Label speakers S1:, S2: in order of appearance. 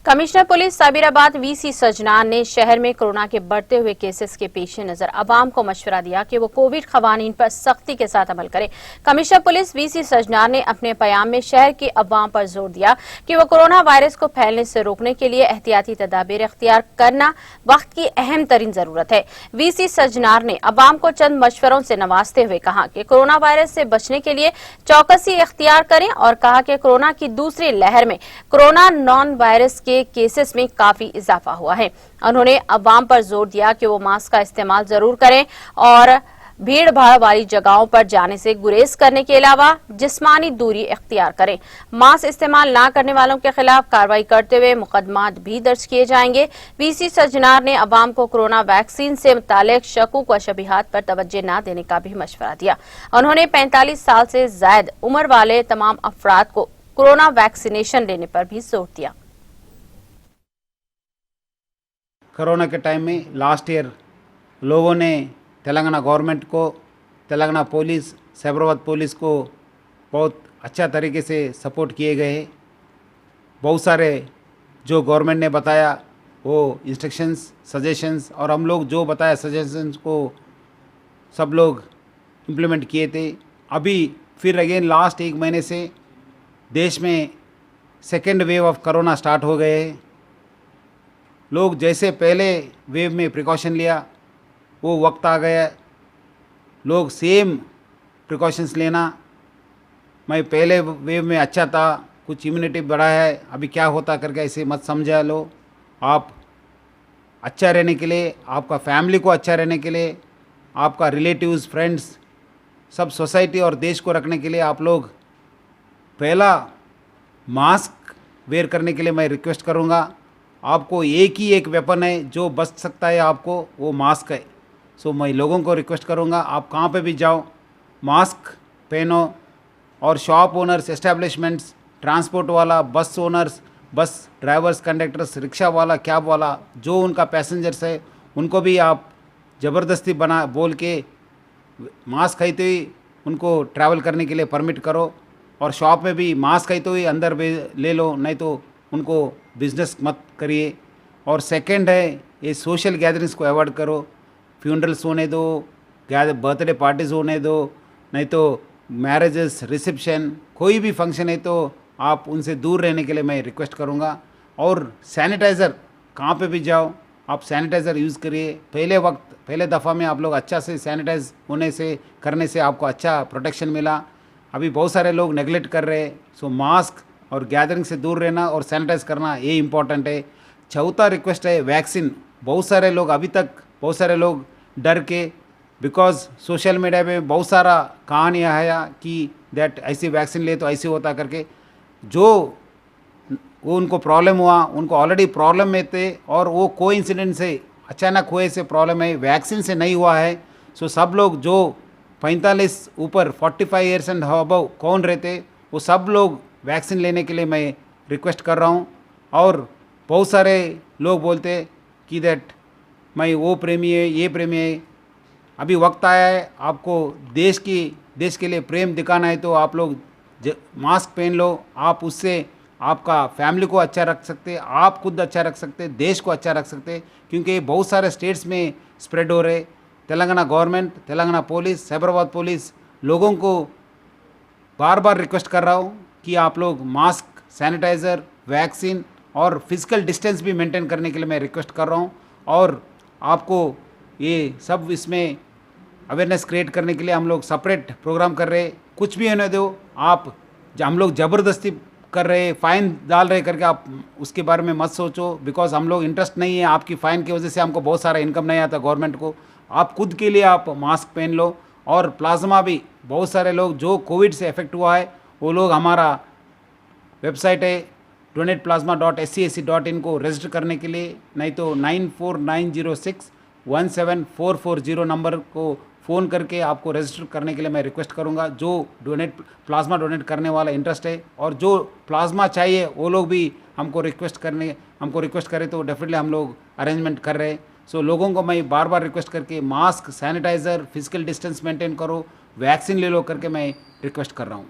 S1: Commissioner police साबिराबाद VC सजनान ने शहर में कोरोना के बढ़ते हुए केसेस के पेश नजर अवाम को मशवरा दिया कि वो कोविड खवानीन पर सख्ती के साथ अमल करें। कमिश्नर पुलिस वीसी सजनान ने अपने बयान में शहर के अवाम पर जोर दिया कि वो कोरोना वायरस को फैलने से रोकने के लिए एहतियाती तदाबीर इख्तियार करना वक्त की अहम तरीन जरूरत है। वीसी सजनार ने अवाम को चंद मशवरों से नवाजते हुए कहा कि कोरोना वायरस से बचने के लिए चौकसी इख्तियार करें और कहा कि कोरोना की दूसरी लहर में कोरोना नॉन वायरस के केसेस में काफी इजाफा हुआ है। उन्होंने अवाम पर जोर दिया कि वो मास्क का इस्तेमाल जरूर करें और भीड़ भाड़ वाली जगहों पर जाने से गुरेज करने के अलावा जिस्मानी दूरी इख्तियार करें। मास्क इस्तेमाल न करने वालों के खिलाफ कार्रवाई करते हुए मुकदमात भी दर्ज किए जाएंगे। वीसी सजनार ने अवाम को कोरोना वैक्सीन से मुतालिक शकूक व शबिहात पर तवज्जो न देने का भी मशवरा दिया। उन्होंने 45 साल से ज्यादा उम्र वाले तमाम अफराद को कोरोना वैक्सीनेशन लेने पर भी जोर दिया।
S2: कोरोना के टाइम में लास्ट ईयर लोगों ने तेलंगाना गवर्नमेंट को, तेलंगाना पुलिस, साइबराबाद पुलिस को बहुत अच्छा तरीके से सपोर्ट किए गए हैं। बहुत सारे जो गवर्नमेंट ने बताया वो इंस्ट्रक्शंस, सजेशंस और हम लोग जो बताया सजेशंस को सब लोग इम्प्लीमेंट किए थे। अभी फिर अगेन लास्ट एक महीने से देश में second wave of corona start हो गए हैं। लोग जैसे पहले वेव में प्रिकॉशन लिया वो वक्त आ गया, लोग सेम प्रिकॉशंस लेना। मैं पहले वेव में अच्छा था, कुछ इम्यूनिटी बढ़ा है, अभी क्या होता करके ऐसे मत समझा लो। आप अच्छा रहने के लिए, आपका फैमिली को अच्छा रहने के लिए, आपका रिलेटिव्स, फ्रेंड्स, सब सोसाइटी और देश को रखने के लिए आप लोग पहला मास्क वेयर करने के लिए मैं रिक्वेस्ट करूँगा। आपको एक ही एक वेपन है जो बच सकता है आपको, वो मास्क है। सो मैं लोगों को रिक्वेस्ट करूँगा आप कहाँ पे भी जाओ मास्क पहनो। और शॉप ओनर्स, एस्टेब्लिशमेंट्स, ट्रांसपोर्ट वाला, बस owners, bus drivers, conductors, rickshaw वाला, कैब वाला, जो उनका पैसेंजर्स है उनको भी आप ज़बरदस्ती बना बोल के मास्क है तो ही उनको ट्रैवल करने के लिए परमिट करो। और शॉप में भी मास्क है तो ही अंदर ले लो, नहीं तो उनको बिजनेस मत करिए। और सेकंड है ये सोशल गैदरिंग्स को अवॉइड करो। फ्यूनरल्स होने दो, बर्थडे पार्टीज़ होने दो, नहीं तो मैरिजेस, रिसेप्शन, कोई भी फंक्शन है तो आप उनसे दूर रहने के लिए मैं रिक्वेस्ट करूँगा। और सैनिटाइज़र कहाँ पे भी जाओ आप सैनिटाइज़र यूज़ करिए। पहले दफ़ा में आप लोग अच्छा से सैनिटाइज होने से करने से आपको अच्छा प्रोटेक्शन मिला। अभी बहुत सारे लोग नेगलेक्ट कर रहे हैं। सो मास्क और गैदरिंग से दूर रहना और सैनिटाइज करना ये इम्पॉर्टेंट है। चौथा रिक्वेस्ट है वैक्सीन। बहुत सारे लोग डर के, बिकॉज सोशल मीडिया में बहुत सारा कहानियाँ है कि दैट ऐसी वैक्सीन ले तो ऐसे होता करके, जो वो उनको प्रॉब्लम हुआ, उनको ऑलरेडी प्रॉब्लम में थे और वो कोई इंसिडेंट से अचानक हुए से प्रॉब्लम है, वैक्सीन से नहीं हुआ है। सो सब लोग जो 45 ऊपर 45 ईयर्स एंड अबव कौन रहते वो सब लोग वैक्सीन लेने के लिए मैं रिक्वेस्ट कर रहा हूँ। और बहुत सारे लोग बोलते कि दैट मैं वो प्रेमी है, ये प्रेमी है। अभी वक्त आया है आपको देश के लिए प्रेम दिखाना है तो आप लोग मास्क पहन लो। आप उससे आपका फैमिली को अच्छा रख सकते, आप खुद अच्छा रख सकते, देश को अच्छा रख सकते, क्योंकि बहुत सारे स्टेट्स में स्प्रेड हो रहे। Telangana government, Telangana police, Cyberabad police लोगों को बार बार रिक्वेस्ट कर रहा हूँ कि आप लोग मास्क, सैनिटाइज़र, वैक्सीन और फिजिकल डिस्टेंस भी मेंटेन करने के लिए मैं रिक्वेस्ट कर रहा हूँ। और आपको ये सब इसमें अवेयरनेस क्रिएट करने के लिए हम लोग सेपरेट प्रोग्राम कर रहे हैं। कुछ भी होने दो, हम लोग ज़बरदस्ती कर रहे, फ़ाइन डाल रहे करके आप उसके बारे में मत सोचो, बिकॉज हम लोग इंटरेस्ट नहीं है आपकी फ़ाइन की वजह से हमको बहुत सारा इनकम नहीं आता गवर्नमेंट को। आप खुद के लिए आप मास्क पहन लो। और प्लाज्मा भी बहुत सारे लोग जो कोविड से इफेक्ट हुआ है वो लोग हमारा वेबसाइट है donateplasma.scc.in को रजिस्टर करने के लिए, नहीं तो 9490617440 नंबर को फ़ोन करके आपको रजिस्टर करने के लिए मैं रिक्वेस्ट करूंगा। जो प्लाज्मा डोनेट करने वाला इंटरेस्ट है और जो प्लाज्मा चाहिए वो लोग भी हमको रिक्वेस्ट करें तो डेफिनेटली हम लोग अरेंजमेंट कर रहे हैं। सो लोगों को मैं बार बार रिक्वेस्ट करके mask, sanitizer, physical distance maintain करो, वैक्सीन ले लो करके मैं रिक्वेस्ट कर रहा हूँ।